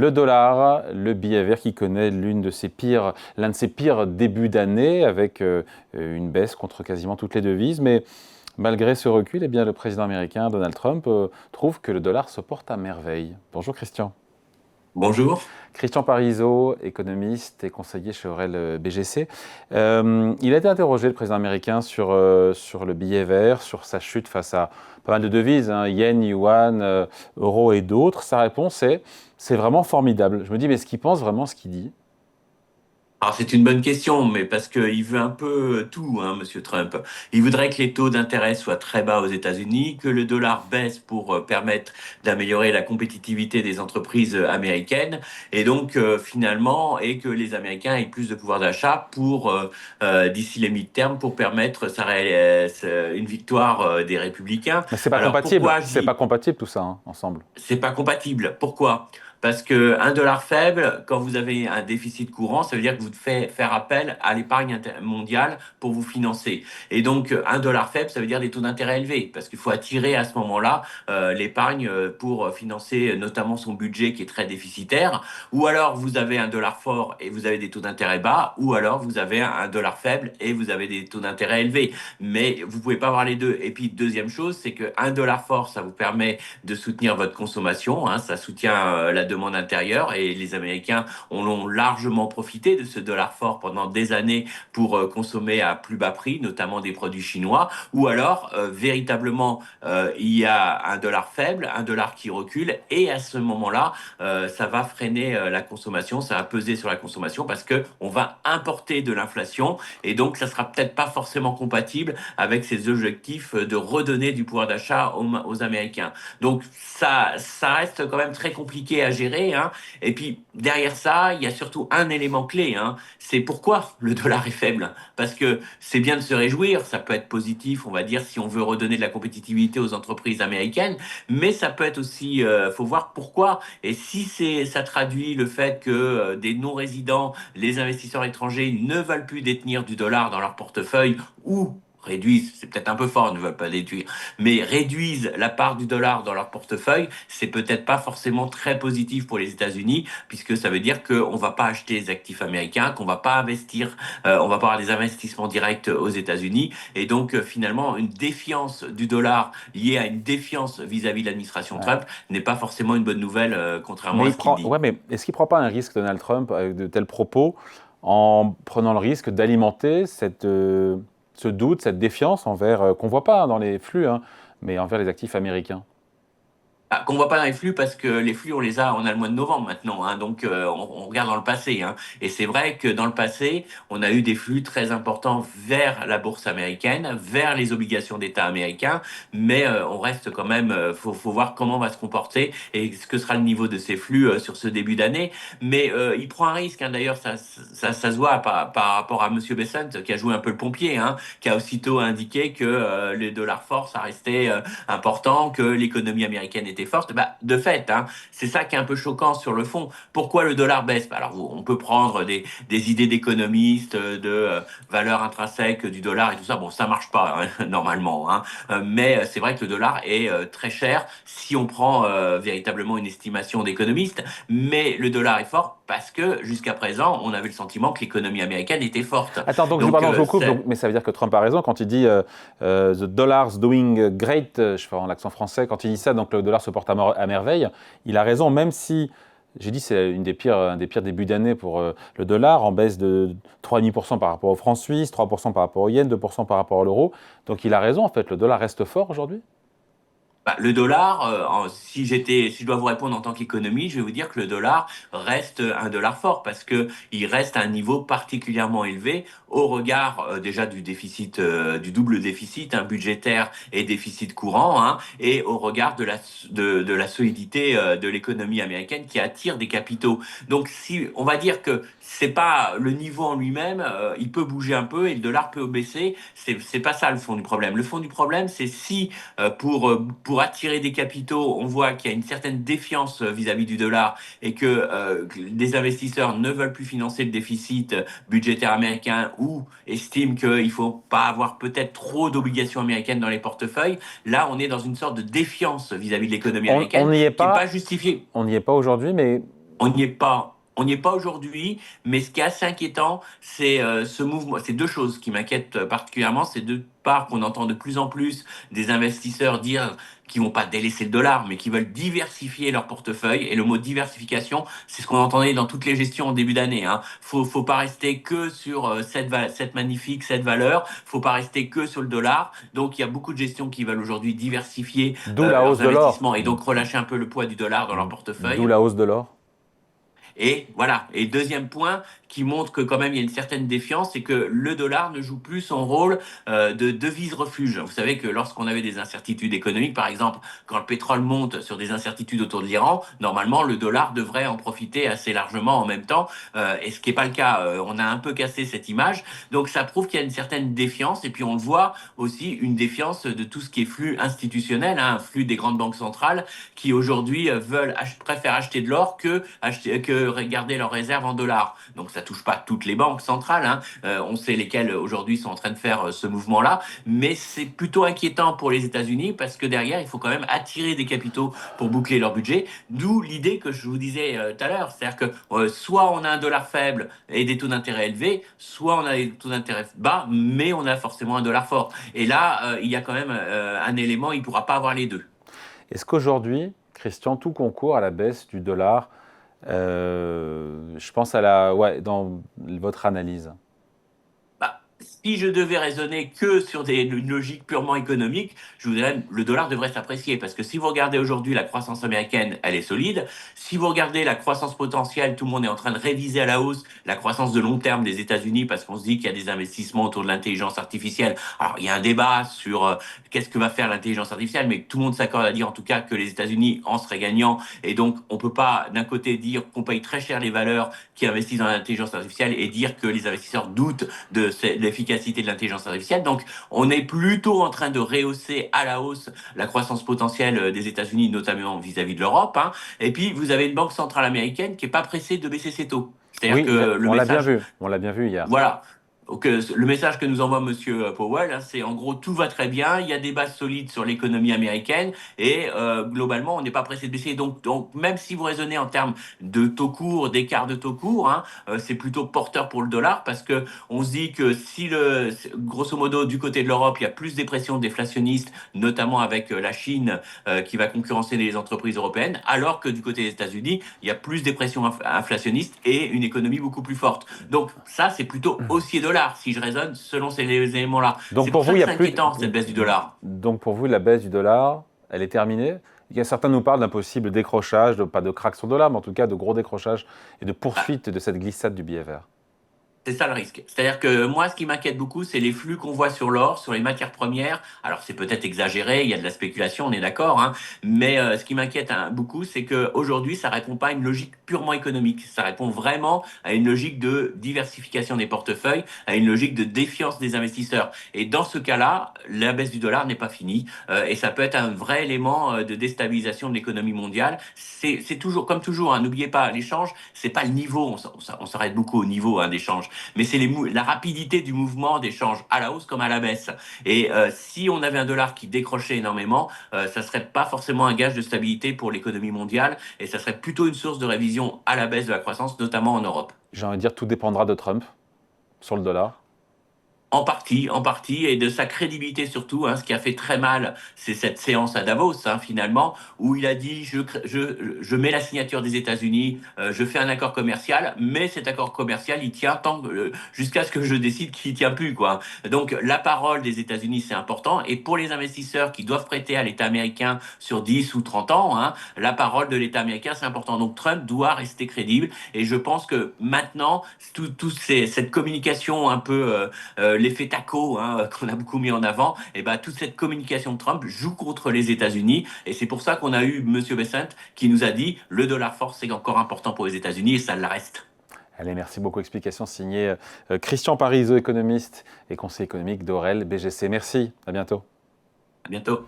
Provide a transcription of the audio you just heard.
Le dollar, le billet vert qui connaît l'un de ses pires débuts d'année avec une baisse contre quasiment toutes les devises. Mais malgré ce recul, eh bien, le président américain Donald Trump trouve que le dollar se porte à merveille. Bonjour Christian. Bonjour. Christian Parizeau, économiste et conseiller chez Aurel BGC. Il a été interrogé, le président américain, sur le billet vert, sur sa chute face à pas mal de devises, hein, yen, yuan, euro et d'autres. Sa réponse est « c'est vraiment formidable ». Je me dis, mais est-ce qu'il pense vraiment ce qu'il dit? Alors c'est une bonne question, mais parce qu'il veut un peu tout, hein, Monsieur Trump. Il voudrait que les taux d'intérêt soient très bas aux États-Unis, que le dollar baisse pour permettre d'améliorer la compétitivité des entreprises américaines, et donc finalement, et que les Américains aient plus de pouvoir d'achat pour d'ici les mi-termes pour permettre une victoire des Républicains. Mais Alors pourquoi je c'est pas dis compatible tout ça, hein, ensemble. c'est pas compatible? Pourquoi? Parce que un dollar faible, quand vous avez un déficit courant, ça veut dire que vous devez faire appel à l'épargne mondiale pour vous financer. Et donc, un dollar faible, ça veut dire des taux d'intérêt élevés, parce qu'il faut attirer à ce moment-là l'épargne pour financer notamment son budget qui est très déficitaire. Ou alors, vous avez un dollar fort et vous avez des taux d'intérêt bas, ou alors vous avez un dollar faible et vous avez des taux d'intérêt élevés. Mais vous pouvez pas avoir les deux. Et puis, deuxième chose, c'est qu'un dollar fort, ça vous permet de soutenir votre consommation, hein, ça soutient la demande intérieure et les Américains en ont largement profité de ce dollar fort pendant des années pour consommer à plus bas prix, notamment des produits chinois, ou alors véritablement il y a un dollar faible, un dollar qui recule et à ce moment-là ça va freiner la consommation, ça va peser sur la consommation parce que on va importer de l'inflation et donc ça sera peut-être pas forcément compatible avec ces objectifs de redonner du pouvoir d'achat aux Américains. Donc ça reste quand même très compliqué à gérer, hein. Et puis derrière ça, il y a surtout un élément clé, hein. C'est pourquoi le dollar est faible. Parce que c'est bien de se réjouir, ça peut être positif, on va dire, si on veut redonner de la compétitivité aux entreprises américaines, mais ça peut être aussi, faut voir pourquoi. Et si ça traduit le fait que des non-résidents, les investisseurs étrangers ne veulent plus détenir du dollar dans leur portefeuille ou réduisent, c'est peut-être un peu fort, ne veulent pas détruire, mais réduisent la part du dollar dans leur portefeuille, c'est peut-être pas forcément très positif pour les États-Unis, puisque ça veut dire qu'on va pas acheter des actifs américains, qu'on va pas investir, on va pas avoir des investissements directs aux États-Unis, et donc finalement une défiance du dollar liée à une défiance vis-à-vis de l'administration Ouais. Trump n'est pas forcément une bonne nouvelle, contrairement Mais à ce qu'il dit. ouais, mais est-ce qu'il ne prend pas un risque, Donald Trump, avec de tels propos, en prenant le risque d'alimenter ce doute, cette défiance envers, qu'on ne voit pas, hein, dans les flux, hein, mais envers les actifs américains? Ah, qu'on voit pas dans les flux parce que les flux on a le mois de novembre maintenant, hein, donc on regarde dans le passé, hein, et c'est vrai que dans le passé on a eu des flux très importants vers la bourse américaine, vers les obligations d'État américains, mais on reste quand même, faut voir comment va se comporter et ce que sera le niveau de ces flux sur ce début d'année, mais il prend un risque, hein, d'ailleurs ça se voit par rapport à Monsieur Bessent qui a joué un peu le pompier, hein, qui a aussitôt indiqué que les dollars forts ça restait important, que l'économie américaine était forte. Bah, de fait, hein, c'est ça qui est un peu choquant sur le fond. Pourquoi le dollar baisse? Alors, on peut prendre des idées d'économistes, de valeur intrinsèque du dollar et tout ça. Bon, ça marche pas, hein, normalement, hein. Mais c'est vrai que le dollar est très cher si on prend véritablement une estimation d'économistes. Mais le dollar est fort parce que jusqu'à présent, on avait le sentiment que l'économie américaine était forte. Attends, donc, Donc, pardon, je vous coupe, mais ça veut dire que Trump a raison quand il dit The dollar's doing great, je fais en l'accent français, quand il dit ça, donc le dollar se porte à merveille, il a raison, même si, j'ai dit, c'est un des pires débuts d'année pour le dollar, en baisse de 3,5% par rapport au franc suisse, 3% par rapport au yen, 2% par rapport à l'euro. Donc il a raison, en fait, le dollar reste fort aujourd'hui. bah, le dollar, si je dois vous répondre en tant qu'économie, je vais vous dire que le dollar reste un dollar fort parce que il reste à un niveau particulièrement élevé au regard déjà du déficit, du double déficit, hein, budgétaire et déficit courant, hein, et au regard de la solidité de l'économie américaine qui attire des capitaux. Donc, si on va dire que c'est pas le niveau en lui-même, il peut bouger un peu et le dollar peut baisser. C'est pas ça le fond du problème. Le fond du problème, c'est si pour attirer des capitaux, on voit qu'il y a une certaine défiance vis-à-vis du dollar et que des investisseurs ne veulent plus financer le déficit budgétaire américain ou estiment qu'il ne faut pas avoir peut-être trop d'obligations américaines dans les portefeuilles. Là, on est dans une sorte de défiance vis-à-vis de l'économie On américaine n'y est qui n'est pas pas, justifiée. on n'y est pas aujourd'hui, mais on n'y est pas. On n'y est pas aujourd'hui, mais ce qui est assez inquiétant, c'est ce mouvement. C'est deux choses qui m'inquiètent particulièrement. C'est de part qu'on entend de plus en plus des investisseurs dire qu'ils vont pas délaisser le dollar, mais qui veulent diversifier leur portefeuille. Et le mot diversification, c'est ce qu'on entendait dans toutes les gestions en début d'année. Hein. Faut pas rester que sur cette valeur. Faut pas rester que sur le dollar. Donc il y a beaucoup de gestions qui veulent aujourd'hui diversifier D'où la hausse leurs de l'or. investissements et donc relâcher un peu le poids du dollar dans leur D'où portefeuille. la hausse de l'or. Et voilà. Et deuxième point qui montre que quand même il y a une certaine défiance, c'est que le dollar ne joue plus son rôle de devise refuge. Vous savez que lorsqu'on avait des incertitudes économiques, par exemple, quand le pétrole monte sur des incertitudes autour de l'Iran, normalement le dollar devrait en profiter assez largement en même temps. Et ce qui n'est pas le cas. On a un peu cassé cette image. Donc ça prouve qu'il y a une certaine défiance. Et puis on le voit aussi, une défiance de tout ce qui est flux institutionnel, hein, flux des grandes banques centrales qui aujourd'hui préfèrent acheter de l'or que garder leurs réserves en dollars. Donc ça touche pas toutes les banques centrales, hein. On sait lesquelles aujourd'hui sont en train de faire ce mouvement-là, mais c'est plutôt inquiétant pour les États-Unis parce que derrière il faut quand même attirer des capitaux pour boucler leur budget. D'où l'idée que je vous disais tout à l'heure, c'est-à-dire que soit on a un dollar faible et des taux d'intérêt élevés, soit on a des taux d'intérêt bas, mais on a forcément un dollar fort. Et là, il y a quand même un élément, il ne pourra pas avoir les deux. Est-ce qu'aujourd'hui, Christian, tout concourt à la baisse du dollar? Je pense dans votre analyse. Bah, si je devais raisonner que sur une logique purement économique, je vous dirais le dollar devrait s'apprécier parce que si vous regardez aujourd'hui la croissance américaine, elle est solide. Si vous regardez la croissance potentielle, tout le monde est en train de réviser à la hausse la croissance de long terme des États-Unis parce qu'on se dit qu'il y a des investissements autour de l'intelligence artificielle. Alors il y a un débat sur qu'est-ce que va faire l'intelligence artificielle, mais tout le monde s'accorde à dire en tout cas que les États-Unis en seraient gagnants et donc on peut pas d'un côté dire qu'on paye très cher les valeurs qui investissent dans l'intelligence artificielle et dire que les investisseurs doutent de l'efficacité de l'intelligence artificielle. Donc, on est plutôt en train de rehausser à la hausse la croissance potentielle des États-Unis, notamment vis-à-vis de l'Europe. Hein. Et puis, vous avez une banque centrale américaine qui n'est pas pressée de baisser ses taux. C'est-à-dire Oui, que le message, on l'a bien vu hier. voilà. Donc, le message que nous envoie Monsieur Powell, hein, c'est en gros tout va très bien, il y a des bases solides sur l'économie américaine et globalement on n'est pas pressé de baisser. Donc même si vous raisonnez en termes de taux court, d'écart de taux court, hein, c'est plutôt porteur pour le dollar parce que on se dit que si grosso modo du côté de l'Europe il y a plus des pressions déflationnistes, notamment avec la Chine qui va concurrencer les entreprises européennes, alors que du côté des États-Unis il y a plus des pressions inflationnistes et une économie beaucoup plus forte. Donc ça c'est plutôt haussier dollar si je raisonne selon ces éléments-là. Donc C'est pour pour ça vous, il que y a c'est plus. inquiétant, cette baisse du dollar. Donc pour vous, la baisse du dollar, elle est terminée. Certains nous parlent d'un possible décrochage, pas de crack sur le dollar, mais en tout cas de gros décrochage et de poursuite de cette glissade du billet vert. C'est ça le risque. C'est-à-dire que moi, ce qui m'inquiète beaucoup, c'est les flux qu'on voit sur l'or, sur les matières premières. Alors, c'est peut-être exagéré, il y a de la spéculation, on est d'accord, hein, mais ce qui m'inquiète beaucoup, c'est qu'aujourd'hui, ça répond pas à une logique purement économique. Ça répond vraiment à une logique de diversification des portefeuilles, à une logique de défiance des investisseurs. Et dans ce cas-là, la baisse du dollar n'est pas finie et ça peut être un vrai élément de déstabilisation de l'économie mondiale. C'est toujours, comme toujours, hein, n'oubliez pas, l'échange, c'est pas le niveau, on s'arrête beaucoup au niveau hein, d'échange mais c'est la rapidité du mouvement d'échange à la hausse comme à la baisse. Et si on avait un dollar qui décrochait énormément, ça serait pas forcément un gage de stabilité pour l'économie mondiale et ça serait plutôt une source de révision à la baisse de la croissance, notamment en Europe. J'ai envie de dire tout dépendra de Trump sur le dollar. En partie, et de sa crédibilité surtout. Hein, ce qui a fait très mal, c'est cette séance à Davos, hein, finalement, où il a dit je mets la signature des États-Unis, je fais un accord commercial, mais cet accord commercial, il tient jusqu'à ce que je décide qu'il tient plus, quoi. Donc, la parole des États-Unis, c'est important. Et pour les investisseurs qui doivent prêter à l'État américain sur 10 ou 30 ans, hein, la parole de l'État américain, c'est important. Donc, Trump doit rester crédible. Et je pense que maintenant, cette communication un peu l'effet taco hein, qu'on a beaucoup mis en avant, et ben, toute cette communication de Trump joue contre les États-Unis. Et c'est pour ça qu'on a eu M. Bessent qui nous a dit le dollar fort, c'est encore important pour les États-Unis et ça le reste. Allez, merci beaucoup. Explication signée Christian Parizeau, économiste et conseiller économique d'Aurel BGC. Merci, à bientôt. À bientôt.